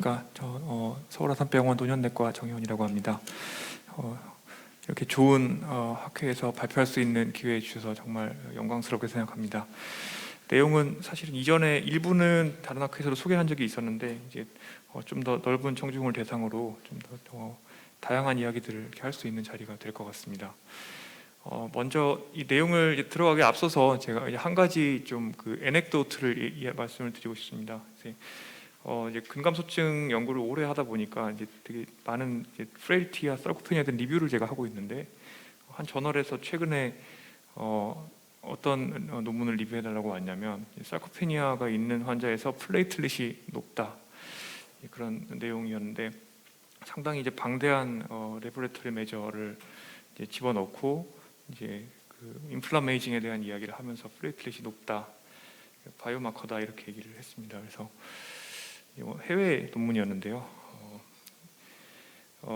안녕하십니까. 서울아산병원 노년내과 정혜원이라고 합니다. 이렇게 좋은 학회에서 발표할 수 있는 기회 주셔서 정말 영광스럽게 생각합니다. 내용은 사실은 이전에 일부는 다른 학회에서도 소개한 적이 있었는데 이제 좀 더 넓은 청중을 대상으로 좀 더 다양한 이야기들을 이렇게 할 수 있는 자리가 될 것 같습니다. 먼저 이 내용을 이제 들어가기 앞서서 제가 이제 한 가지 좀 그 에넥도트를 말씀을 드리고 싶습니다. 이제 근감소증 연구를 오래 하다 보니까 이제 되게 많은 프레일티와 sarcopenia에 대한 리뷰를 제가 하고 있는데, 한 저널에서 최근에 어떤 논문을 리뷰해달라고 왔냐면, sarcopenia가 있는 환자에서 플레이틀릿이 높다, 그런 내용이었는데, 상당히 이제 방대한 레보레토리 메저를 이제 집어넣고 이제 그 인플라메이징에 대한 이야기를 하면서 플레이틀릿이 높다, 바이오마커다, 이렇게 얘기를 했습니다. 그래서 해외 논문이었는데요.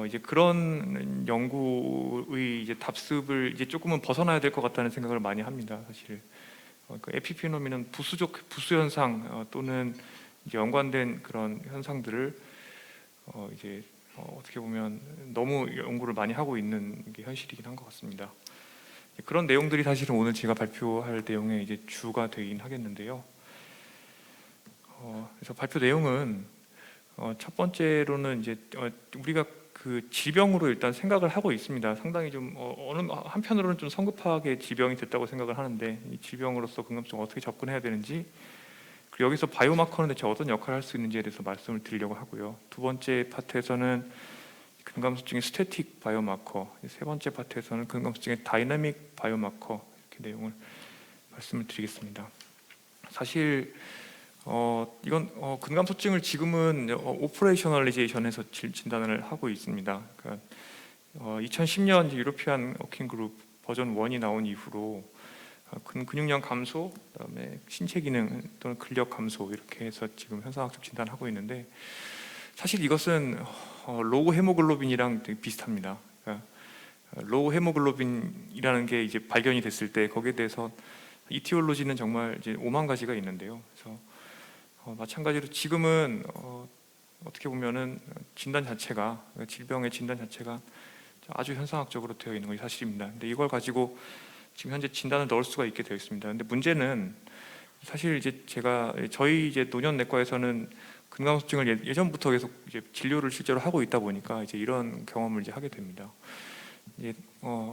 이제 그런 연구의 이제 답습을 이제 조금은 벗어나야 될 것 같다는 생각을 많이 합니다. 사실 그 에피페노민은 부수 현상 또는 이제 연관된 그런 현상들을 이제 어떻게 보면 너무 연구를 많이 하고 있는 게 현실이긴 한 것 같습니다. 그런 내용들이 사실은 오늘 제가 발표할 내용의 이제 주가 되긴 하겠는데요. 그래서 발표 내용은 첫 번째로는 이제 우리가 그 질병으로 일단 생각을 하고 있습니다. 상당히 좀 어느 한편으로는 좀 성급하게 질병이 됐다고 생각을 하는데, 이 질병으로서 근감소증 어떻게 접근해야 되는지, 그리고 여기서 바이오마커는 대체 어떤 역할을 할 수 있는지에 대해서 말씀을 드리려고 하고요. 두 번째 파트에서는 근감소증의 스태틱 바이오마커, 세 번째 파트에서는 근감소증의 다이나믹 바이오마커, 이렇게 내용을 말씀을 드리겠습니다. 사실 이건 근감소증을 지금은 오퍼레이셔널리제이션에서 진단을 하고 있습니다. 그러니까 2010년 유로피안 워킹 그룹 버전 1이 나온 이후로 근육량 감소, 그다음에 신체 기능 또는 근력 감소, 이렇게 해서 지금 현상학적 진단을 하고 있는데, 사실 이것은 로우 헤모글로빈이랑 되게 비슷합니다. 그러니까 로우 헤모글로빈이라는 게 이제 발견이 됐을 때 거기에 대해서 이티올로지는 정말 이제 5만 가지가 있는데요. 그래서 마찬가지로 지금은 어떻게 보면은 진단 자체가, 질병의 진단 자체가 아주 현상학적으로 되어 있는 것이 사실입니다. 근데 이걸 가지고 지금 현재 진단을 넣을 수가 있게 되어 있습니다. 근데 문제는 사실 이제 저희 이제 노년내과에서는 근감소증을 예전부터 계속 이제 진료를 실제로 하고 있다 보니까 이제 이런 경험을 이제 하게 됩니다. 이제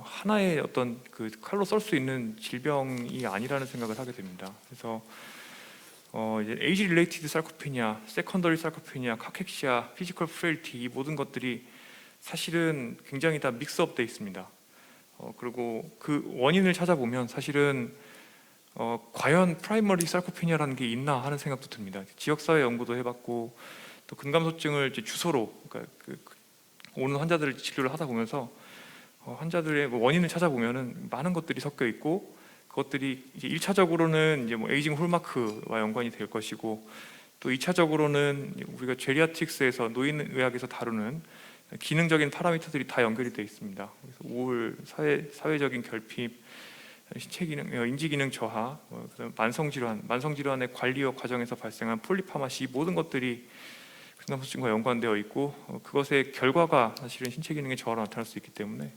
하나의 어떤 그 칼로 쏠 수 있는 질병이 아니라는 생각을 하게 됩니다. 그래서 이제 에이지 릴레이티드 sarcopenia, 세컨더리 sarcopenia, 카캑시아, 피지컬 프레일티, 이 모든 것들이 사실은 굉장히 다 믹스업 돼 있습니다. 그리고 그 원인을 찾아보면 사실은 과연 프라이머리 sarcopenia라는 게 있나 하는 생각도 듭니다. 지역사회 연구도 해봤고, 또 근감소증을 이제 주소로, 그러니까 오는 환자들을 진료를 하다 보면서 환자들의 원인을 찾아보면은 많은 것들이 섞여 있고, 그것들이 이제 1차적으로는 이제 에이징 홀마크와 연관이 될 것이고, 또 2차적으로는 우리가 제리아틱스에서 노인의학에서 다루는 기능적인 파라미터들이 다 연결이 되어 있습니다. 그래서 우울, 사회적인 결핍, 신체 기능, 인지 기능 저하, 만성 질환의 관리와 과정에서 발생한 폴리파마시, 모든 것들이 근감소증과 연관되어 있고, 그것의 결과가 사실은 신체 기능의 저하로 나타날 수 있기 때문에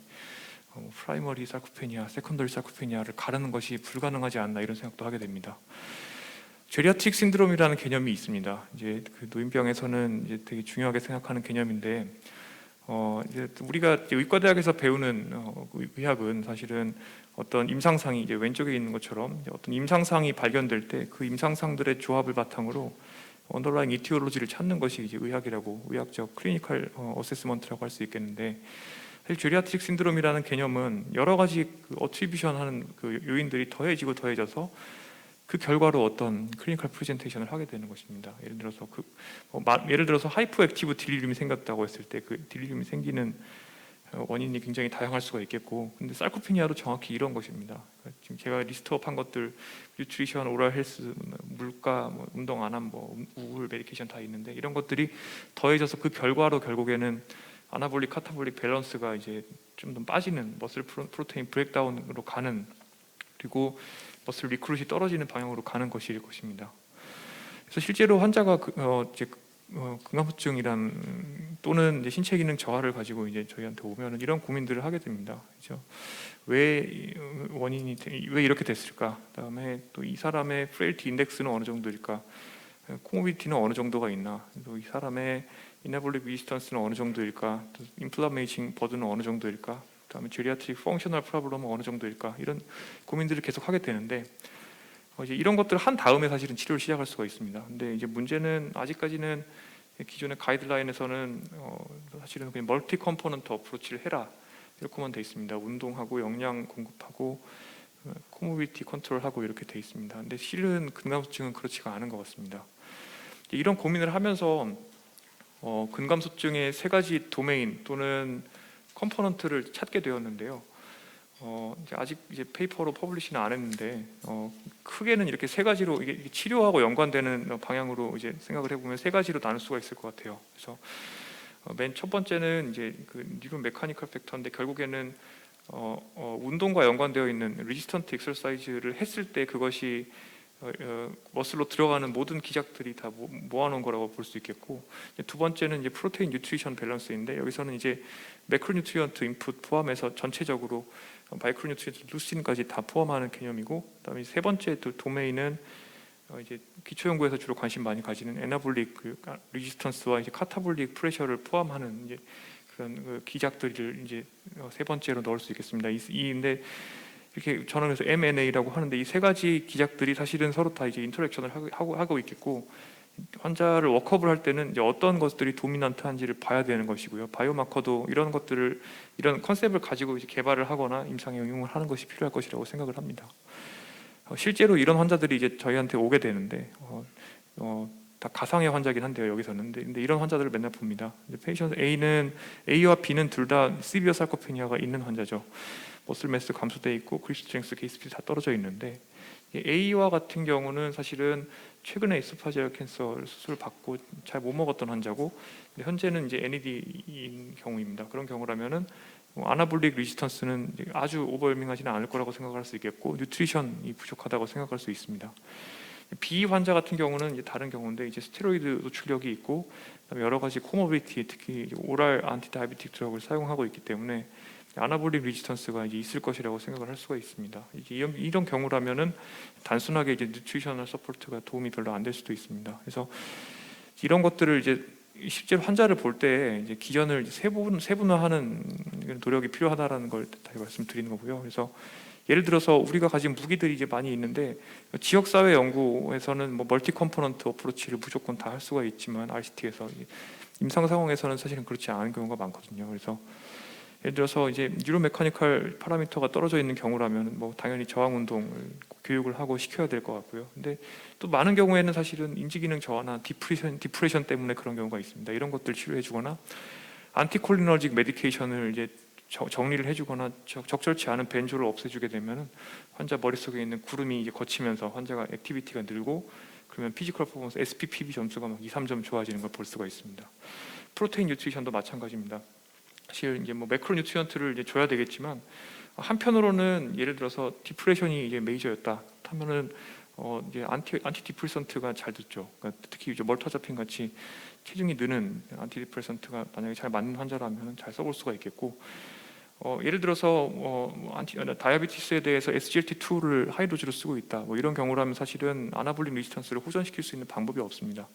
프라이머리 sarcopenia, 세컨더리 sarcopenia를 가르는 것이 불가능하지 않나, 이런 생각도 하게 됩니다. 제리아틱 신드롬이라는 개념이 있습니다. 이제 그 노인병에서는 이제 되게 중요하게 생각하는 개념인데, 이제 우리가 의과대학에서 배우는 의학은 사실은 어떤 임상상이 이제 왼쪽에 있는 것처럼 어떤 임상상이 발견될 때 그 임상상들의 조합을 바탕으로 언더라잉 이티올로지를 찾는 것이 이제 의학이라고, 의학적 클리니컬 어세스먼트라고 할 수 있겠는데, 사실 제리아트릭 신드롬이라는 개념은 여러 가지 어트리뷰션하는 그 요인들이 더해져서 그 결과로 어떤 클리니컬 프레젠테이션을 하게 되는 것입니다. 예를 들어서 하이퍼 액티브 딜리륨이 생겼다고 했을 때 그 딜리륨이 생기는 원인이 굉장히 다양할 수가 있겠고, 근데 sarcopenia도 정확히 이런 것입니다. 지금 제가 리스트업한 것들, 뉴트리션, 오랄 헬스, 물가, 운동 안 함, 우울, 메디케이션 다 있는데, 이런 것들이 더해져서 그 결과로 결국에는 아나볼릭, 카타볼릭 밸런스가 이제 좀 더 빠지는, 머슬 프로테인 브레이크다운으로 가는, 그리고 머슬 리크루트이 떨어지는 방향으로 가는 것일 것입니다. 그래서 실제로 환자가 이제 근감소증이란 또는 이제 신체 기능 저하를 가지고 이제 저희한테 오면은 이런 고민들을 하게 됩니다. 그렇죠? 왜 왜 이렇게 됐을까? 그다음에 또 이 사람의 프레일티 인덱스는 어느 정도일까? 코모비티는 어느 정도가 있나? 또 이 사람의 이나볼릭 리지스턴스는 어느 정도일까? 또 인플라메이징 버든은 어느 정도일까? 그다음에 제리아트릭 펑셔널 프로블럼은 어느 정도일까? 이런 고민들을 계속 하게 되는데 이제 이런 것들을 한 다음에 사실은 치료를 시작할 수가 있습니다. 근데 이제 문제는 아직까지는 기존의 가이드라인에서는 사실은 그냥 멀티 컴포넌트 어프로치를 해라 이렇게만 돼 있습니다. 운동하고 영양 공급하고 코모비티 컨트롤하고 이렇게 돼 있습니다. 근데 실은 근감소증은 그렇지가 않은 것 같습니다. 이런 고민을 하면서 근감소증의 세 가지 도메인 또는 컴포넌트를 찾게 되었는데요. 이제 아직 이제 페이퍼로 퍼블리시는 안 했는데 크게는 이렇게 세 가지로 이게 치료하고 연관되는 방향으로 이제 생각을 해보면 세 가지로 나눌 수가 있을 것 같아요. 그래서 맨 첫 번째는 이제 그 뉴로 메카니컬 팩터인데 결국에는 운동과 연관되어 있는 리지스턴트 엑서사이즈를 했을 때 그것이 머슬로 들어가는 모든 기작들이 다 모아놓은 거라고 볼 수 있겠고, 두 번째는 이제 프로테인 뉴트리션 밸런스인데 여기서는 이제 매크로뉴트리언트 인풋 포함해서 전체적으로 마이크로뉴트리언트 루신까지 다 포함하는 개념이고, 그다음에 세 번째 도메인은 이제 기초 연구에서 주로 관심 많이 가지는 에나볼릭 리지스턴스와 이제 카타볼릭 프레셔를 포함하는 이제 그런 기작들을 이제 세 번째로 넣을 수 있겠습니다. 근데 이렇게 저는 그래서 M&A라고 하는데 이 세 가지 기작들이 사실은 서로 다 이제 인터랙션을 하고 있겠고, 환자를 워크업을 할 때는 이제 어떤 것들이 도미넌트한지를 봐야 되는 것이고요. 바이오마커도 이런 것들을 이런 컨셉을 가지고 이제 개발을 하거나 임상에 응용을 하는 것이 필요할 것이라고 생각을 합니다. 실제로 이런 환자들이 이제 저희한테 오게 되는데 다 가상의 환자긴 한데요, 여기서는. 근데 이런 환자들을 맨날 봅니다. 페이션트 A와 B는 둘 다 시비어 sarcopenia가 있는 환자죠. 머슬 매스 감소돼 있고 그립 스트렝스 KSP 다 떨어져 있는데, A와 같은 경우는 사실은 최근에 에소파지얼 캔서 수술을 받고 잘 못 먹었던 환자고, 현재는 이제 NED인 경우입니다. 그런 경우라면은 아나볼릭 리지스턴스는 아주 오버웰밍하지는 않을 거라고 생각할 수 있겠고, 뉴트리션이 부족하다고 생각할 수 있습니다. B 환자 같은 경우는 이제 다른 경우인데 이제 스테로이드 노출력이 있고 여러 가지 코모비티, 특히 오랄 안티다이비틱 드럭을 사용하고 있기 때문에 아나볼릭 리지스턴스가 이제 있을 것이라고 생각을 할 수가 있습니다. 이제 이런 경우라면은 단순하게 이제 뉴트리셔널 서포트가 도움이 별로 안 될 수도 있습니다. 그래서 이런 것들을 이제 실제로 환자를 볼 때 이제 기전을 세분화하는 노력이 필요하다라는 걸 다시 말씀드리는 거고요. 그래서 예를 들어서 우리가 가진 무기들이 이제 많이 있는데, 지역사회 연구에서는 뭐 멀티 컴포넌트 어프로치를 무조건 다 할 수가 있지만 RCT에서 임상 상황에서는 사실은 그렇지 않은 경우가 많거든요. 그래서 예를 들어서 이제 뉴로 메카니컬 파라미터가 떨어져 있는 경우라면 뭐 당연히 저항 운동을 교육을 하고 시켜야 될 것 같고요. 근데 또 많은 경우에는 사실은 인지 기능 저하나 디프레션 때문에 그런 경우가 있습니다. 이런 것들 치료해 주거나 안티콜리너직 메디케이션을 이제 정리를 해주거나 적절치 않은 벤조를 없애주게 되면 환자 머릿속에 있는 구름이 이제 거치면서 환자가 액티비티가 늘고, 그러면 피지컬 퍼포먼스 SPPB 점수가 막 2, 3점 좋아지는 걸 볼 수가 있습니다. 프로테인 뉴트리션도 마찬가지입니다. 사실 이제 뭐 매크로 뉴트리언트를 이제 줘야 되겠지만, 한편으로는 예를 들어서 디프레션이 이제 메이저였다 하면은 이제 안티 디프레선트가 잘 듣죠. 그러니까 특히 이제 멀타자핀 같이 체중이 느는 안티 디프레선트가 만약에 잘 맞는 환자라면 잘 써볼 수가 있겠고, 예를 들어서 다이아비티스에 대해서 SGLT2를 하이도즈로 쓰고 있다, 뭐 이런 경우라면 사실은 아나볼릭 리지스턴스를 호전시킬 수 있는 방법이 없습니다.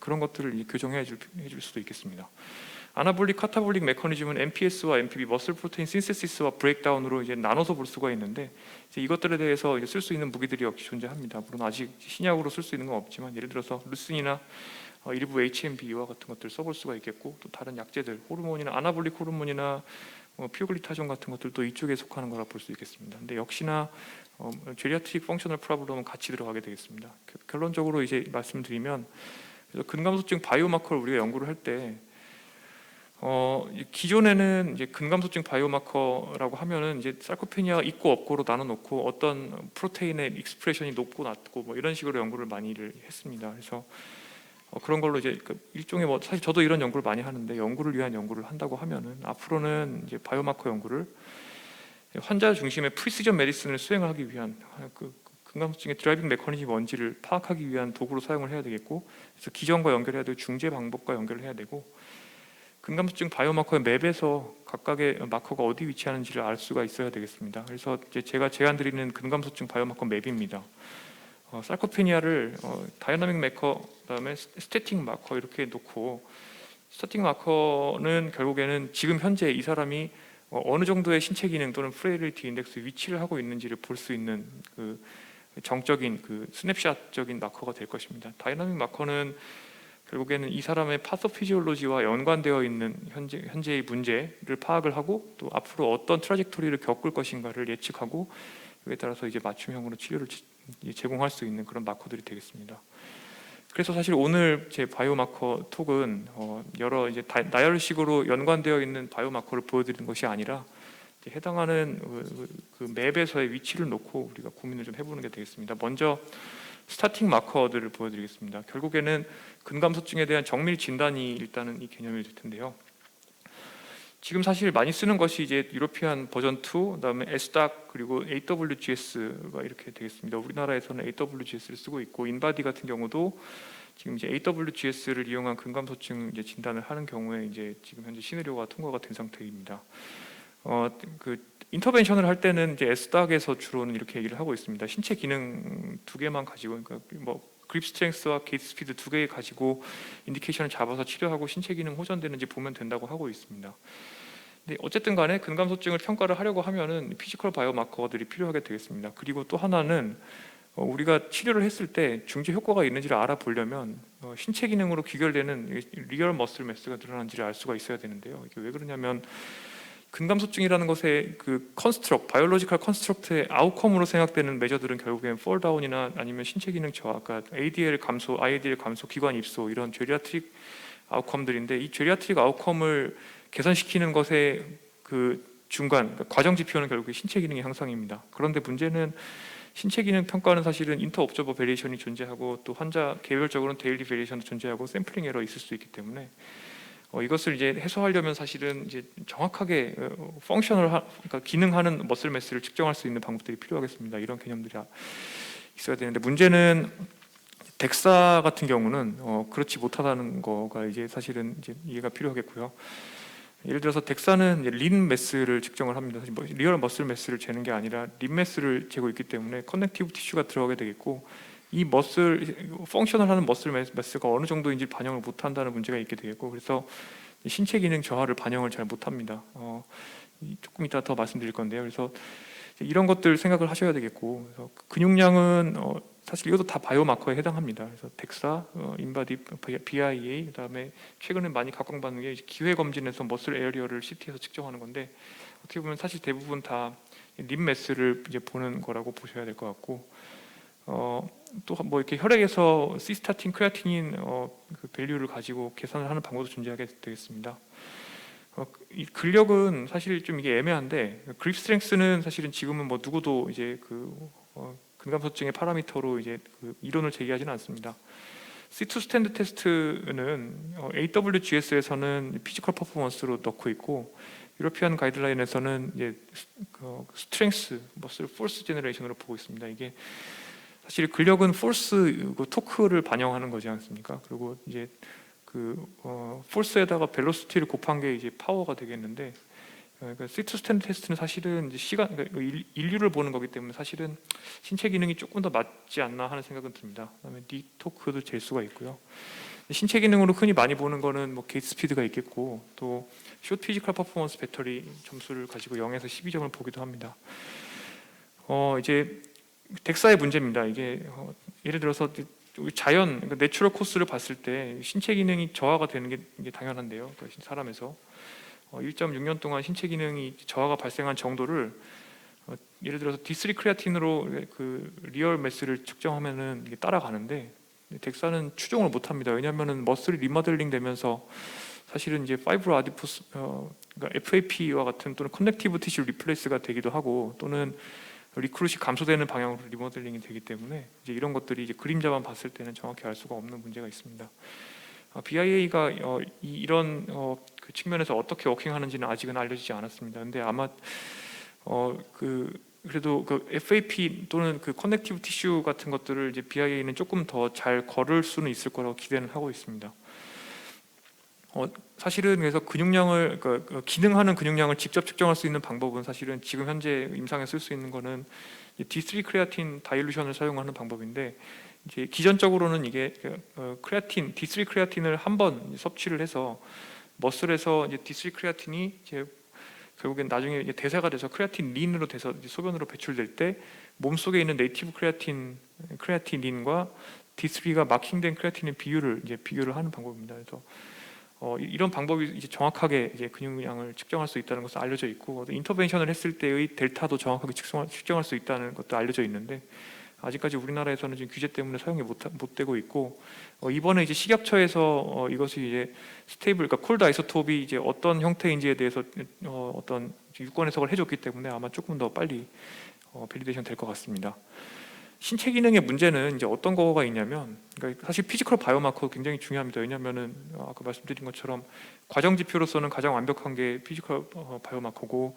그런 것들을 교정해 줄 수도 있겠습니다. 아나볼릭 카타볼릭 메커니즘은 MPS와 MPB 머슬 프로테인 신세시스와 브레이크다운으로 이제 나눠서 볼 수가 있는데, 이제 이것들에 대해서 쓸 수 있는 무기들이 역시 존재합니다. 물론 아직 신약으로 쓸 수 있는 건 없지만, 예를 들어서 루슨이나 일부 HMB와 같은 것들 써볼 수가 있겠고, 또 다른 약제들 호르몬이나 아나볼릭 호르몬이나 피오글리타존 같은 것들도 이쪽에 속하는 거라 볼 수 있겠습니다. 근데 역시나 제리아트릭 펑셔널 프로블럼은 같이 들어가게 되겠습니다. 결론적으로 이제 말씀드리면, 그래서 근감소증 바이오마커를 우리가 연구를 할 때 기존에는 이제 근감소증 바이오마커라고 하면은 이제 sarcopenia 있고 없고로 나눠놓고 어떤 프로테인의 익스프레션이 높고 낮고 뭐 이런 식으로 연구를 많이를 했습니다. 그래서 그런 걸로 이제 일종의 뭐 사실 저도 이런 연구를 많이 하는데, 연구를 위한 연구를 한다고 하면은 앞으로는 이제 바이오마커 연구를 환자 중심의 프리시전 메디슨을 수행하기 위한 근감소증의 드라이빙 메커니즘이 뭔지를 파악하기 위한 도구로 사용을 해야 되겠고, 그래서 기전과 연결해야 되고 중재 방법과 연결을 해야 되고, 근감소증 바이오마커의 맵에서 각각의 마커가 어디 위치하는지를 알 수가 있어야 되겠습니다. 그래서 이제 제가 제안드리는 근감소증 바이오마커 맵입니다. 살코페니아를 다이나믹 마커, 그다음에 스태틱 마커 이렇게 놓고, 스태틱 마커는 결국에는 지금 현재 이 사람이 어느 정도의 신체 기능 또는 프레일리티 인덱스 위치를 하고 있는지를 볼 수 있는 그 정적인 그 스냅샷적인 마커가 될 것입니다. 다이나믹 마커는 결국에는 이 사람의 파소피지올로지와 연관되어 있는 현재의 문제를 파악을 하고, 또 앞으로 어떤 트라젝토리를 겪을 것인가를 예측하고, 여기에 따라서 이제 맞춤형으로 치료를 제공할 수 있는 그런 마커들이 되겠습니다. 그래서 사실 오늘 제 바이오마커 톡은 여러 이제 나열식으로 연관되어 있는 바이오마커를 보여드리는 것이 아니라, 해당하는 그 맵에서의 위치를 놓고 우리가 고민을 좀 해보는 게 되겠습니다. 먼저 스타팅 마커들을 보여드리겠습니다. 결국에는 근감소증에 대한 정밀 진단이 일단은 이 개념이 될 텐데요. 지금 사실 많이 쓰는 것이 이제 유로피안 버전 2, 그다음에 SDoc 그리고 AWGS가 이렇게 되겠습니다. 우리나라에서는 AWGS를 쓰고 있고, 인바디 같은 경우도 지금 이제 AWGS를 이용한 근감소증 이제 진단을 하는 경우에 이제 지금 현재 시나리오가 통과가 된 상태입니다. 그 인터벤션을 할 때는 이제 SDoc에서 주로는 이렇게 얘기를 하고 있습니다. 신체 기능 두 개만 가지고, 그러니까 뭐 그립 스트렝스와 게이트 스피드 두 개 가지고 인디케이션을 잡아서 치료하고 신체 기능 호전되는지 보면 된다고 하고 있습니다. 근데 어쨌든 간에 근감소증을 평가를 하려고 하면은 피지컬 바이오마커들이 필요하게 되겠습니다. 그리고 또 하나는 우리가 치료를 했을 때 중재 효과가 있는지를 알아보려면 신체 기능으로 귀결되는 리얼 머슬 매스가 늘어난지를 알 수가 있어야 되는데요. 이게 왜 그러냐면, 근감소증이라는 것의 그 컨스트럭트, 바이올로지컬 컨스트럭트의 아웃컴으로 생각되는 메저들은 결국엔 폴다운이나 아니면 신체 기능 저하, 그러니까 ADL 감소, IADL 감소, 기관 입소, 이런 제리아트릭 아웃컴들인데, 이 제리아트릭 아웃컴을 개선시키는 것의 그 중간, 그러니까 과정 지표는 결국 신체 기능의 향상입니다. 그런데 문제는 신체 기능 평가는 사실은 인터 옵저버 베리에이션이 존재하고, 또 환자 개별적으로는 데일리 베리에이션도 존재하고 샘플링 에러 있을 수 있기 때문에 이것을 이제 해소하려면 사실은 이제 정확하게 그러니까 기능하는 머슬 매스를 측정할 수 있는 방법들이 필요하겠습니다. 이런 개념들이 있어야 되는데, 문제는 덱사 같은 경우는 그렇지 못하다는 거가 이제 사실은 이제 이해가 필요하겠고요. 예를 들어서 덱사는 린 매스를 측정을 합니다. 사실 리얼 머슬 매스를 재는 게 아니라 린 매스를 재고 있기 때문에 커넥티브 티슈가 들어가게 되겠고, 이 머슬 펑셔널 하는 머슬 매스가 어느 정도인지 반영을 못한다는 문제가 있게 되겠고, 그래서 신체 기능 저하를 반영을 잘 못합니다. 조금 이따 더 말씀드릴 건데요. 그래서 이런 것들 생각을 하셔야 되겠고, 그래서 근육량은 사실 이것도 다 바이오마커에 해당합니다. 그래서 덱사, 인바디, BIA, 그다음에 최근에 많이 각광받는 게 기회 검진에서 머슬 에어리어를 CT에서 측정하는 건데, 어떻게 보면 사실 대부분 다 림 매스를 이제 보는 거라고 보셔야 될 것 같고, 또 뭐 이렇게 혈액에서 시스타틴, 크레아티닌 그 밸류를 가지고 계산을 하는 방법도 존재하게 되겠습니다. 이 근력은 사실 좀 이게 애매한데, 그립 스트렝스는 사실은 지금은 뭐 누구도 이제 근감소증의 파라미터로 이제 그 이론을 제기하지는 않습니다. C2 스탠드 테스트는 AWGS에서는 피지컬 퍼포먼스로 넣고 있고, 유로피안 가이드라인에서는 이제 스트렝스, 머슬 포스 제너레이션으로 보고 있습니다. 이게 사실 근력은 포스, 토크를 반영하는 거지 않습니까? 그리고 이제 포스에다가 벨로시티를 곱한 게 이제 파워가 되겠는데, 그러니까 C2 스탠드 테스트는 사실은 이제 그러니까 인류를 보는 거기 때문에 사실은 신체 기능이 조금 더 맞지 않나 하는 생각은 듭니다. 그다음에 니 토크도 잴 수가 있고요. 신체 기능으로 흔히 많이 보는 거는 뭐 게이트 스피드가 있겠고, 또 숏 피지컬 퍼포먼스 배터리 점수를 가지고 0에서 12점을 보기도 합니다. 이제 덱사의 문제입니다. 이게 예를 들어서 자연, 그러니까 내추럴 코스를 봤을 때 신체 기능이 저하가 되는 게 이게 당연한데요. 그러니까 사람에서 1.6년 동안 신체 기능이 저하가 발생한 정도를 예를 들어서 D3 크레아틴으로 그 리얼 매스를 측정하면은 이게 따라가는데, 덱사는 추종을 못합니다. 왜냐하면은 머슬이 리모델링 되면서 사실은 이제 파이브로 아디포스, 그러니까 FAP와 같은 또는 커넥티브 티슈 리플레이스가 되기도 하고, 또는 리크루시 감소되는 방향으로 리모델링이 되기 때문에 이제 이런 것들이 이제 그림자만 봤을 때는 정확히 알 수가 없는 문제가 있습니다. BIA가 이런 그 측면에서 어떻게 워킹하는지는 아직은 알려지지 않았습니다. 근데 아마 그 그래도 그 FAP 또는 그 커넥티브 티슈 같은 것들을 이제 BIA는 조금 더 잘 걸을 수는 있을 거라고 기대는 하고 있습니다. 사실은 그래서 근육량을 기능하는 근육량을 직접 측정할 수 있는 방법은 사실은 지금 현재 임상에 쓸 수 있는 거는 D3 크레아틴 다일루션을 사용하는 방법인데, 이제 기전적으로는 이게 크레아틴 D3 크레아틴을 한 번 섭취를 해서 머슬에서 이제 D3 크레아틴이 이제 결국엔 나중에 이제 대사가 돼서 크레아틴 린으로 돼서 소변으로 배출될 때 몸속에 있는 네이티브 크레아틴린과 D3가 마킹된 크레아틴의 비교를 하는 방법입니다. 그래서 이런 방법이 이제 정확하게 이제 근육량을 측정할 수 있다는 것은 알려져 있고, 인터벤션을 했을 때의 델타도 정확하게 측정할 수 있다는 것도 알려져 있는데, 아직까지 우리나라에서는 지금 규제 때문에 사용이 못 되고 있고, 이번에 이제 식약처에서 이것이 이제 스테이블, 그러니까 콜드 아이소톱이 이제 어떤 형태인지에 대해서 어떤 유권 해석을 해줬기 때문에 아마 조금 더 빨리 밸리데이션 될 것 같습니다. 신체 기능의 문제는 이제 어떤 거가 있냐면, 그러니까 사실 피지컬 바이오마커 굉장히 중요합니다. 왜냐하면은 아까 말씀드린 것처럼 과정 지표로서는 가장 완벽한 게 피지컬 바이오마커고,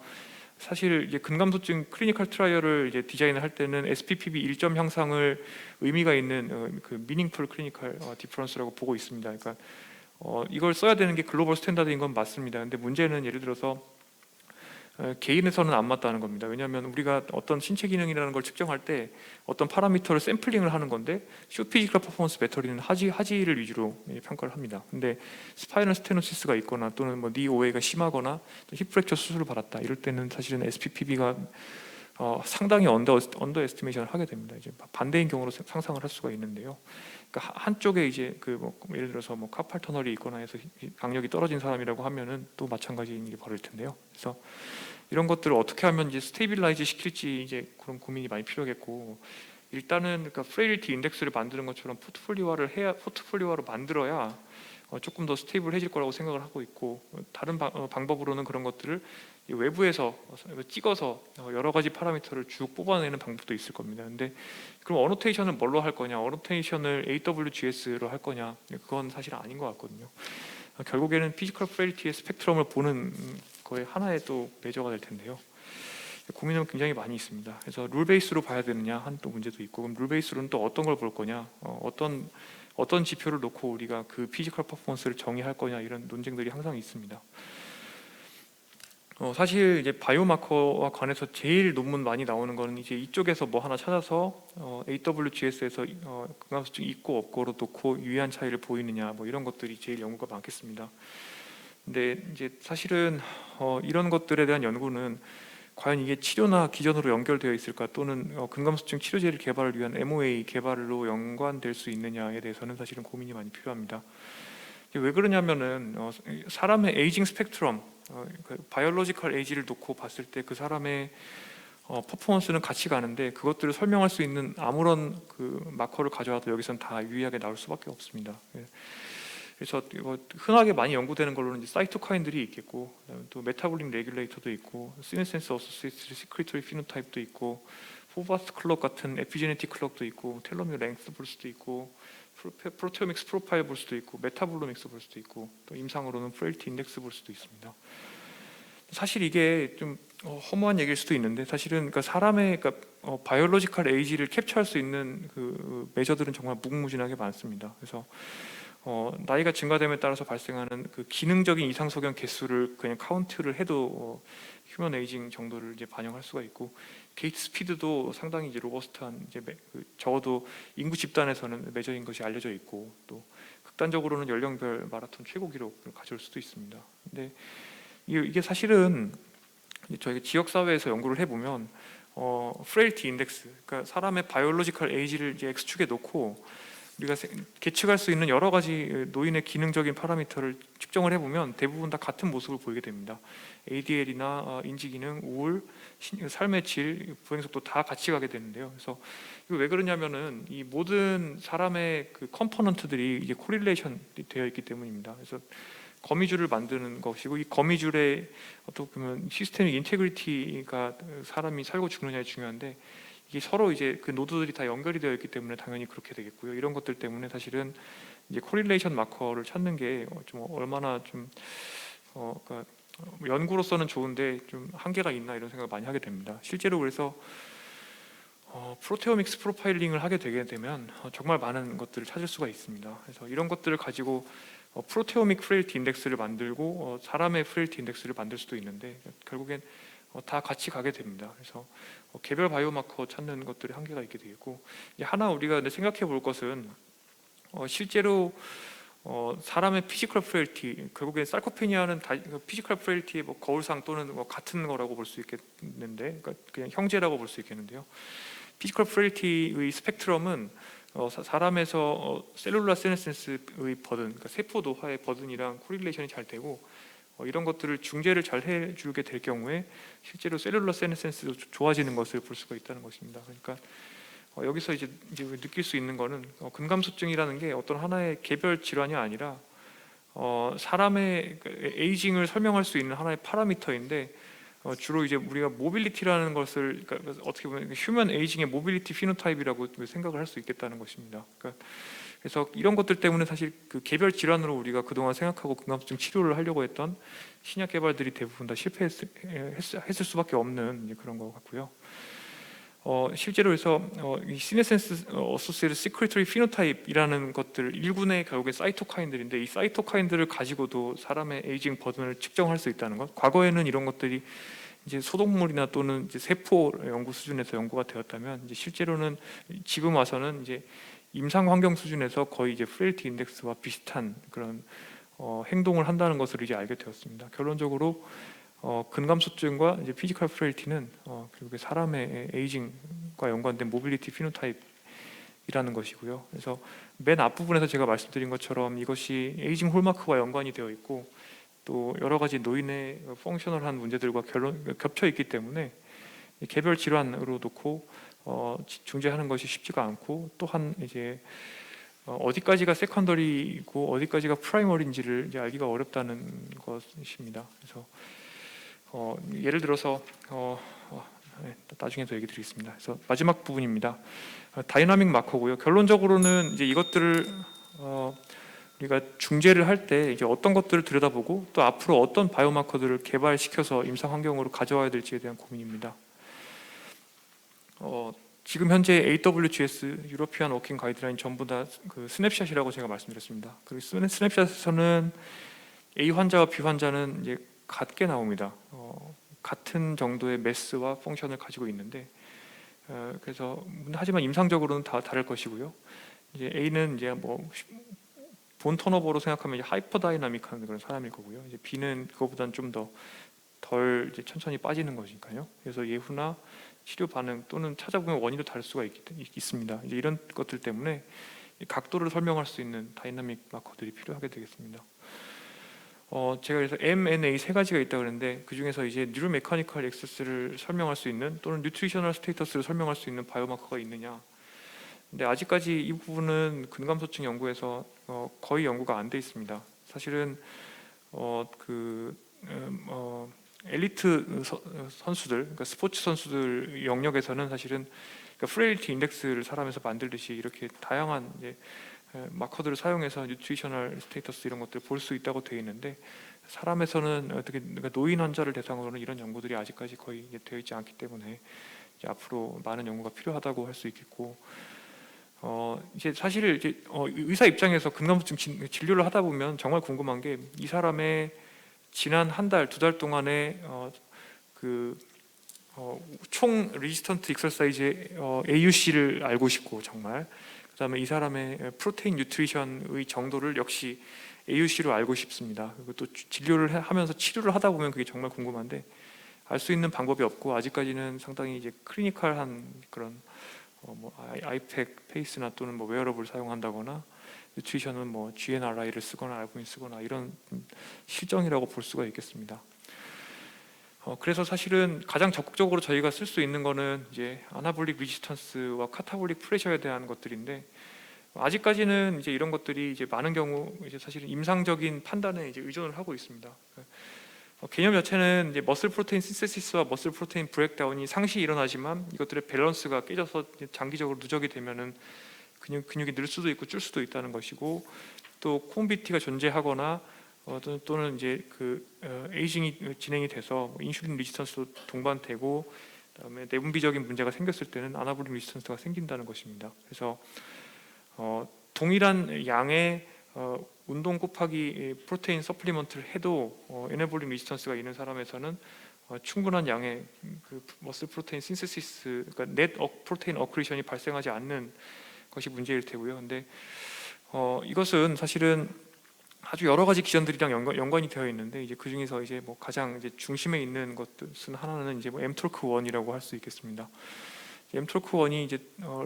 사실 이제 근감소증 클리니컬 트라이얼을 이제 디자인을 할 때는 SPPB 1점 향상을 의미가 있는 그 미닝풀 클리니컬 디퍼런스라고 보고 있습니다. 그러니까 이걸 써야 되는 게 글로벌 스탠다드인 건 맞습니다. 근데 문제는 예를 들어서 개인에서는 안 맞다는 겁니다. 왜냐하면 우리가 어떤 신체 기능이라는 걸 측정할 때 어떤 파라미터를 샘플링을 하는 건데, 슈피지컬 퍼포먼스 배터리는 하지를 위주로 평가를 합니다. 근데 스파이널 스테노시스가 있거나 또는 뭐 니 오해가 심하거나 힙 프랙처 수술을 받았다 이럴 때는 사실은 SPPB가 상당히 언더 에스티메이션을 하게 됩니다. 이제 반대인 경우로 상상을 할 수가 있는데요. 그러니까 한쪽에 이제 뭐 예를 들어서 뭐 카팔 터널이 있거나 해서 강력이 떨어진 사람이라고 하면은 또 마찬가지인 일이 벌어질 텐데요. 그래서 이런 것들을 어떻게 하면 이제 스테이빌라이즈 시킬지 이제 그런 고민이 많이 필요하겠고, 일단은 그러니까 프레일리티 인덱스를 만드는 것처럼 포트폴리오화로 만들어야 조금 더 스테이블해질 거라고 생각을 하고 있고, 다른 방법으로는 그런 것들을 외부에서 찍어서 여러 가지 파라미터를 쭉 뽑아내는 방법도 있을 겁니다. 근데 그럼 어노테이션은 뭘로 할 거냐, 어노테이션을 AWGS로 할 거냐, 그건 사실 아닌 것 같거든요. 결국에는 피지컬 프레일리티의 스펙트럼을 보는 거에 하나의 또 메저가 될 텐데요. 고민은 굉장히 많이 있습니다. 그래서 룰 베이스로 봐야 되느냐 한 또 문제도 있고, 그럼 룰 베이스로는 또 어떤 걸 볼 거냐, 어떤 지표를 놓고 우리가 그 피지컬 퍼포먼스를 정의할 거냐, 이런 논쟁들이 항상 있습니다. 사실 이제 바이오마커와 관해서 제일 논문 많이 나오는 거는 이제 이쪽에서 뭐 하나 찾아서 AWGS에서 근감소증 있고 없고로 놓고 유의한 차이를 보이느냐, 뭐 이런 것들이 제일 연구가 많겠습니다. 근데 이제 사실은 이런 것들에 대한 연구는 과연 이게 치료나 기전으로 연결되어 있을까, 또는 근감소증 치료제를 개발을 위한 MOA 개발로 연관될 수 있느냐에 대해서는 사실은 고민이 많이 필요합니다. 왜 그러냐면은 사람의 에이징 스펙트럼, 그 바이올로지컬 에이지를 놓고 봤을 때 그 사람의 퍼포먼스는 같이 가는데, 그것들을 설명할 수 있는 아무런 그 마커를 가져와도 여기서는 다 유의하게 나올 수밖에 없습니다. 그래서 흔하게 많이 연구되는 걸로는 이제 사이토카인들이 있겠고, 또 메타볼릭 레귤레이터도 있고, 시네센스 어소시에이티드 시크리토리 피노타입도 있고, 포바스 클럭 같은 에피제네틱 클럭도 있고, 텔로미어 랭스 볼 수도 있고, 프로테오믹스 프로파일 볼 수도 있고, 메타볼로믹스 볼 수도 있고, 또 임상으로는 프레일티 인덱스 볼 수도 있습니다. 사실 이게 좀 허무한 얘기일 수도 있는데, 사실은 그러니까 사람의 바이올로지컬 에이지를 캡처할 수 있는 그 메저들은 정말 무궁무진하게 많습니다. 그래서 나이가 증가됨에 따라서 발생하는 그 기능적인 이상 소견 개수를 그냥 카운트를 해도 휴먼 에이징 정도를 이제 반영할 수가 있고, 게이트 스피드도 상당히 이제 로버스트한 이제 적어도 인구 집단에서는 메저인 것이 알려져 있고, 또 극단적으로는 연령별 마라톤 최고 기록을 가져올 수도 있습니다. 근데 이게 사실은 저희가 지역 사회에서 연구를 해보면 프레일티 인덱스, 그러니까 사람의 바이올로지컬 에이지를 이제 X축에 놓고 우리가 계측할 수 있는 여러 가지 노인의 기능적인 파라미터를 측정을 해보면 대부분 다 같은 모습을 보이게 됩니다. ADL이나 인지기능, 우울, 삶의 질, 보행속도 다 같이 가게 되는데요. 그래서 이거 왜 그러냐면은 이 모든 사람의 그 컴포넌트들이 이제 코릴레이션 되어 있기 때문입니다. 그래서 거미줄을 만드는 것이고, 이 거미줄의 어떻게 보면 시스템의 인테그리티가 사람이 살고 죽느냐에 중요한데, 이게 서로 이제 그 노드들이 다 연결이 되어 있기 때문에 당연히 그렇게 되겠고요. 이런 것들 때문에 사실은 이제 코릴레이션 마커를 찾는 게 좀 얼마나 좀 그러니까 연구로서는 좋은데 좀 한계가 있나 이런 생각을 많이 하게 됩니다. 실제로 그래서 프로테오믹스 프로파일링을 하게 되게 되면 정말 많은 것들을 찾을 수가 있습니다. 그래서 이런 것들을 가지고 프로테오믹 프레일티 인덱스를 만들고 사람의 프레일티 인덱스를 만들 수도 있는데 결국엔 다 같이 가게 됩니다. 그래서 개별 바이오마커 찾는 것들이 한계가 있게 되겠고, 하나 우리가 생각해 볼 것은 실제로 사람의 피지컬 프레일티, 결국엔 사이코페니아는 피지컬 프레일티의 뭐 거울상 또는 뭐 같은 거라고 볼 수 있겠는데, 그러니까 그냥 형제라고 볼 수 있겠는데요. 피지컬 프레일티의 스펙트럼은 사람에서 셀룰라 세네센스의 버든, 그러니까 세포 노화의 버든이랑 코릴레이션이 잘 되고 이런 것들을 중재를 잘 해주게 될 경우에 실제로 셀룰라 세네센스도 좋아지는 것을 볼 수가 있다는 것입니다. 그러니까 여기서 이제 느낄 수 있는 거는 근감소증이라는 게 어떤 하나의 개별 질환이 아니라 사람의 에이징을 설명할 수 있는 하나의 파라미터인데 주로 이제 우리가 모빌리티라는 것을, 그러니까 어떻게 보면 휴먼 에이징의 모빌리티 피노타입이라고 생각을 할 수 있겠다는 것입니다. 그러니까 그래서 이런 것들 때문에 사실 그 개별 질환으로 우리가 그동안 생각하고 근감소증 치료를 하려고 했던 신약 개발들이 대부분 다 실패했을 수밖에 없는 그런 것 같고요. 실제로 그래서 이 시네센스 어소시에이티드 시크리터리 피노타입이라는 것들 일군의 결국에 사이토카인들인데, 이 사이토카인들을 가지고도 사람의 에이징 버든을 측정할 수 있다는 것. 과거에는 이런 것들이 이제 소동물이나 또는 이제 세포 연구 수준에서 연구가 되었다면, 이제 실제로는 지금 와서는 이제 임상 환경 수준에서 거의 이제 프레일티 인덱스와 비슷한 그런 행동을 한다는 것을 이제 알게 되었습니다. 결론적으로 근감소증과 이제 피지컬 프레일티는 결국에 사람의 에이징과 연관된 모빌리티 피노타입이라는 것이고요. 그래서 맨 앞부분에서 제가 말씀드린 것처럼 이것이 에이징 홀마크와 연관이 되어 있고 또 여러 가지 노인의 펑셔널한 문제들과 겹쳐 있기 때문에 개별 질환으로 놓고 중재하는 것이 쉽지가 않고, 또한 이제 어디까지가 세컨더리고 어디까지가 프라이머리인지를 이제 알기가 어렵다는 것입니다. 그래서 예를 들어서 나중에 더 얘기 드리겠습니다. 그래서 마지막 부분입니다. 다이나믹 마커고요. 결론적으로는 이제 이것들을 우리가 중재를 할 때 이제 어떤 것들을 들여다보고 또 앞으로 어떤 바이오마커들을 개발시켜서 임상 환경으로 가져와야 될지에 대한 고민입니다. 지금 현재 AWGS 유러피안 워킹 가이드라인 전부 다 그 스냅샷이라고 제가 말씀드렸습니다. 그리고 스냅샷에서는 A 환자와 B 환자는 이제 같게 나옵니다. 같은 정도의 매스와 펑션을 가지고 있는데, 그래서 하지만 임상적으로는 다 다를 것이고요. 이제 A는 이제 뭐 본 턴오버로 생각하면 이제 하이퍼다이나믹한 그런 사람일 거고요. 이제 B는 그거보다는 좀 더 덜 천천히 빠지는 것이니까요. 그래서 예후나 치료 반응 또는 찾아보면 원인도 다를 수가 있습니다. 이제 이런 것들 때문에 각도를 설명할 수 있는 다이나믹 마커들이 필요하게 되겠습니다. 제가 그래서 M&A 세 가지가 있다고 그랬는데, 그 중에서 이제 뉴로 메카니컬 액세스를 설명할 수 있는 또는 뉴트리셔널 스테이터스를 설명할 수 있는 바이오마커가 있느냐. 근데 아직까지 이 부분은 근감소증 연구에서 거의 연구가 안 돼 있습니다. 사실은 엘리트 선수들, 그러니까 스포츠 선수들 영역에서는 사실은 그러니까 프레일티 인덱스를 사람에서 만들듯이 이렇게 다양한 이제 마커들을 사용해서 뉴트리셔널 스테이터스 이런 것들을 볼 수 있다고 되어 있는데, 사람에서는 어떻게 그러니까 노인 환자를 대상으로는 이런 연구들이 아직까지 거의 되어 있지 않기 때문에 이제 앞으로 많은 연구가 필요하다고 할 수 있겠고, 이제 사실 이제 의사 입장에서 근감소증 진료를 하다 보면 정말 궁금한 게 이 사람의 지난 한 달, 두 달 동안의 총 리지스턴트 익서사이즈의 AUC를 알고 싶고, 정말 그다음에 이 사람의 프로테인 뉴트리션의 정도를 역시 AUC로 알고 싶습니다. 그리고 또 진료를 하면서 치료를 하다 보면 그게 정말 궁금한데 알 수 있는 방법이 없고, 아직까지는 상당히 이제 클리니컬한 그런 뭐 아이팩, 페이스나 또는 뭐 웨어러블을 사용한다거나 뉴트리션은 뭐 GNRI를 쓰거나 알부민 쓰거나 이런 실정이라고 볼 수가 있겠습니다. 그래서 사실은 가장 적극적으로 저희가 쓸 수 있는 거는 이제 아나볼릭 리지스턴스와 카타볼릭 프레셔에 대한 것들인데, 아직까지는 이제 이런 것들이 이제 많은 경우 이제 사실은 임상적인 판단에 이제 의존을 하고 있습니다. 개념 자체는 이제 머슬 프로테인 신세시스와 머슬 프로테인 브레이크다운이 상시 일어나지만 이것들의 밸런스가 깨져서 장기적으로 누적이 되면은 근육이 늘 수도 있고 줄 수도 있다는 것이고, 또 콤비티가 존재하거나 또는 이제 에이징이 진행이 돼서 인슐린 레지스턴스도 동반되고, 그다음에 내분비적인 문제가 생겼을 때는 아나볼릭 레지스턴스가 생긴다는 것입니다. 그래서 동일한 양의 운동 곱하기 프로테인 서플리먼트를 해도 에나볼릭 레지스턴스가 있는 사람에서는 충분한 양의 머슬 프로테인 신세시스, 그러니까 넷 프로테인 어크리션이 발생하지 않는 것이 문제일 테고요. 근데 이것은 사실은 아주 여러 가지 기전들이랑 연관이 되어 있는데, 이제 그 중에서 이제 가장 이제 중심에 있는 것은 하나는 이제 mTORC1이라고 할 수 있겠습니다. mTORC1이 이제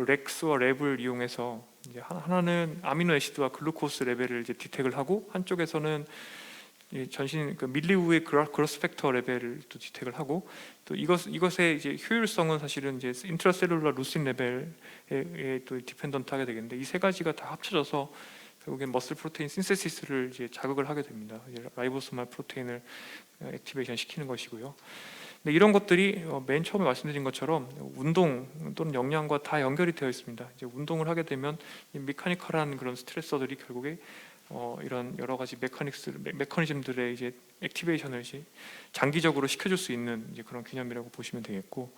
렉스와 랩을 이용해서 이제 하나는 아미노 애시드와 글루코스 레벨을 이제 디텍을 하고, 한쪽에서는 전신 밀리우의 그로스 팩터 레벨을 또 디텍을 하고, 또 이것의 이제 효율성은 사실은 이제 인트라셀룰라 루신 레벨에 또 디펜던트하게 되겠는데, 이 세 가지가 다 합쳐져서 결국엔 머슬 프로테인 신세시스를 이제 자극을 하게 됩니다. 라이보소말 프로테인을 액티베이션 시키는 것이고요. 근데 이런 것들이 맨 처음에 말씀드린 것처럼 운동 또는 영양과 다 연결이 되어 있습니다. 이제 운동을 하게 되면 이 메카니컬한 그런 스트레서들이 결국에 이런 여러 가지 메커니즘들의 이제 액티베이션을 이제 장기적으로 시켜줄 수 있는 이제 그런 개념이라고 보시면 되겠고,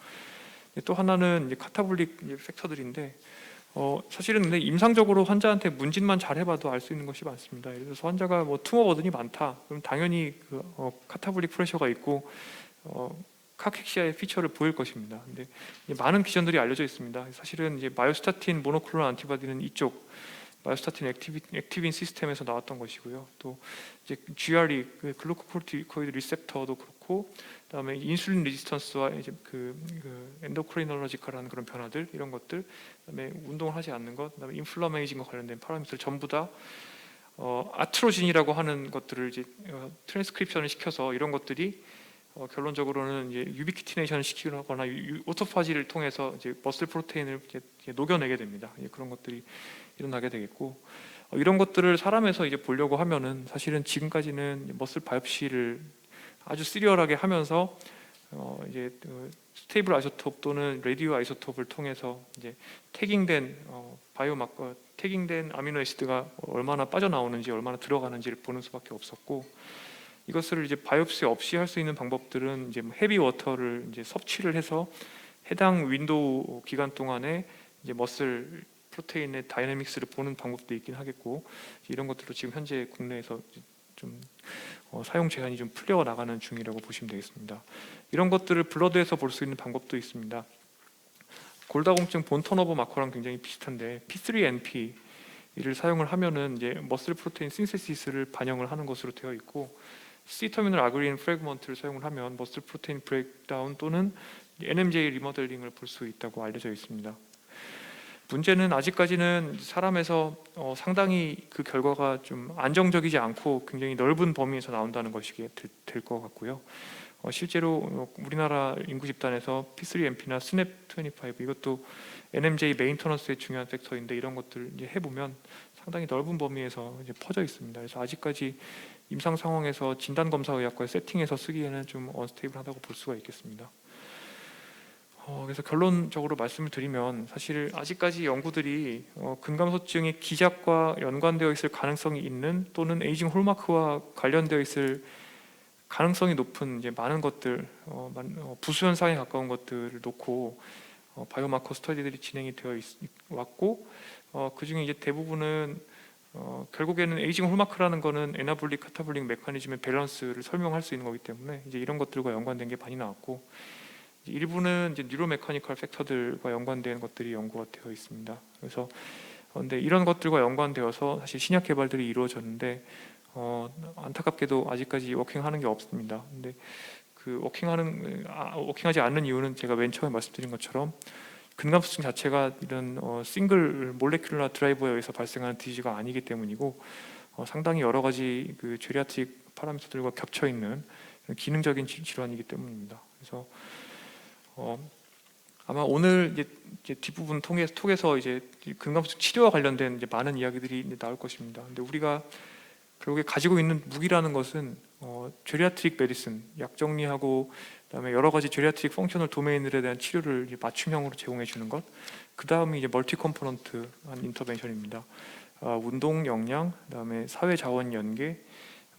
또 하나는 이제 카타볼릭 팩터들인데, 사실은 근데 임상적으로 환자한테 문진만 잘 해봐도 알 수 있는 것이 많습니다. 예를 들어서 환자가 투머 버든이 많다, 그럼 당연히 카타볼릭 프레셔가 있고 카케시아의 피처를 보일 것입니다. 근데 많은 기전들이 알려져 있습니다. 사실은 이제 마이오스타틴 모노클로널 안티바디는 이쪽 마이오스타틴 액티빈 시스템에서 나왔던 것이고요. 또 이제 GRE 글루코코르티코이드 리셉터도 그렇고, 그다음에 인슐린 레지스턴스와 이제 엔도크리놀로지컬한 그런 변화들, 이런 것들, 그다음에 운동을 하지 않는 것, 그다음에 인플라메이징과 관련된 파라미터를 전부 다 아트로진이라고 하는 것들을 이제 트랜스크립션을 시켜서 이런 것들이 결론적으로는 이제 유비키티네이션을 시키거나 오토파지를 통해서 이제 머슬 프로테인을 이제 녹여내게 됩니다. 그런 것들이 일어나게 되겠고, 이런 것들을 사람에서 이제 보려고 하면은 사실은 지금까지는 머슬 바이옵시를 아주 시리얼하게 하면서 이제 스테이블 아이소톱 또는 레디오 아이소톱을 통해서 이제 태깅된 바이오마커, 태깅된 아미노 애시드가 얼마나 빠져나오는지 얼마나 들어가는지를 보는 수밖에 없었고, 이것을 이제 바이옵시 없이 할 수 있는 방법들은 이제 헤비 워터를 이제 섭취를 해서 해당 윈도우 기간 동안에 이제 머슬 프로테인의 다이내믹스를 보는 방법도 있긴 하겠고, 이런 것들도 지금 현재 국내에서 좀 사용 제한이 좀 풀려 나가는 중이라고 보시면 되겠습니다. 이런 것들을 블러드에서 볼 수 있는 방법도 있습니다. 골다공증 본 턴오버 마커랑 굉장히 비슷한데 P3NP를 사용을 하면은 이제 머슬 프로테인 신세시스를 반영을 하는 것으로 되어 있고, C 터미널 아그린 프래그먼트를 사용을 하면 머슬 프로테인 브레이크다운 또는 NMJ 리모델링을 볼 수 있다고 알려져 있습니다. 문제는 아직까지는 사람에서 상당히 그 결과가 좀 안정적이지 않고 굉장히 넓은 범위에서 나온다는 것이 될 것 같고요. 실제로 우리나라 인구 집단에서 P3NP나 스냅25 이것도 NMJ 메인터넌스의 중요한 팩터인데, 이런 것들 이제 해보면 상당히 넓은 범위에서 이제 퍼져 있습니다. 그래서 아직까지 임상 상황에서 진단 검사 의학과의 세팅에서 쓰기에는 좀 언스테이블하다고 볼 수가 있겠습니다. 그래서 결론적으로 말씀을 드리면, 사실 아직까지 연구들이 근감소증의 기작과 연관되어 있을 가능성이 있는, 또는 에이징 홀마크와 관련되어 있을 가능성이 높은 이제 많은 것들, 부수 현상에 가까운 것들을 놓고 바이오마커 스터디들이 진행이 되어 왔고, 그 중에 이제 대부분은 결국에는 에이징 홀마크라는 거는 에나볼릭 카타볼릭 메커니즘의 밸런스를 설명할 수 있는 거기 때문에 이제 이런 것들과 연관된 게 많이 나왔고, 일부는 이제 뉴로 메커니컬 팩터들과 연관된 것들이 연구가 되어 있습니다. 그래서 근데 이런 것들과 연관되어서 사실 신약 개발들이 이루어졌는데 안타깝게도 아직까지 워킹하는 게 없습니다. 근데 그 워킹하지 않는 이유는 제가 맨 처음에 말씀드린 것처럼 근감소증 자체가 이런 싱글 몰레큘러 드라이버에 의해서 발생하는 디지가 아니기 때문이고, 상당히 여러 가지 그 제리아트릭 파라미터들과 겹쳐 있는 기능적인 질환이기 때문입니다. 그래서 아마 오늘 이제 뒷부분 통해서 이제 근감소증 치료와 관련된 이제 많은 이야기들이 이제 나올 것입니다. 근데 우리가 결국에 가지고 있는 무기라는 것은 제리아트릭 메디슨, 약 정리하고 그다음에 여러 가지 제리아트릭 펑셔널 도메인들에 대한 치료를 이제 맞춤형으로 제공해 주는 것, 그 다음이 이제 멀티 컴포넌트한 인터벤션입니다. 운동, 영양, 그다음에 사회 자원 연계,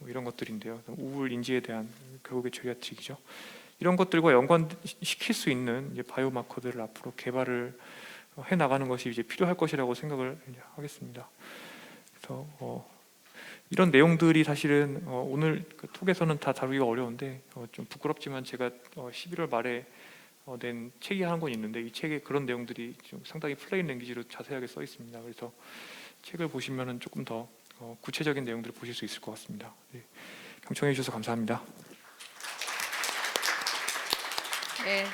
이런 것들인데요. 우울 인지에 대한 결국에 제리아트릭이죠. 이런 것들과 연관시킬 수 있는 이제 바이오마커들을 앞으로 개발을 해 나가는 것이 이제 필요할 것이라고 생각을 이제 하겠습니다. 그래서 이런 내용들이 사실은 오늘 그 톡에서는 다 다루기가 어려운데 좀 부끄럽지만 제가 11월 말에 낸 책이 한 권 있는데 이 책에 그런 내용들이 좀 상당히 플레인 랭귀지로 자세하게 써 있습니다. 그래서 책을 보시면은 조금 더 구체적인 내용들을 보실 수 있을 것 같습니다. 네, 경청해 주셔서 감사합니다. 네,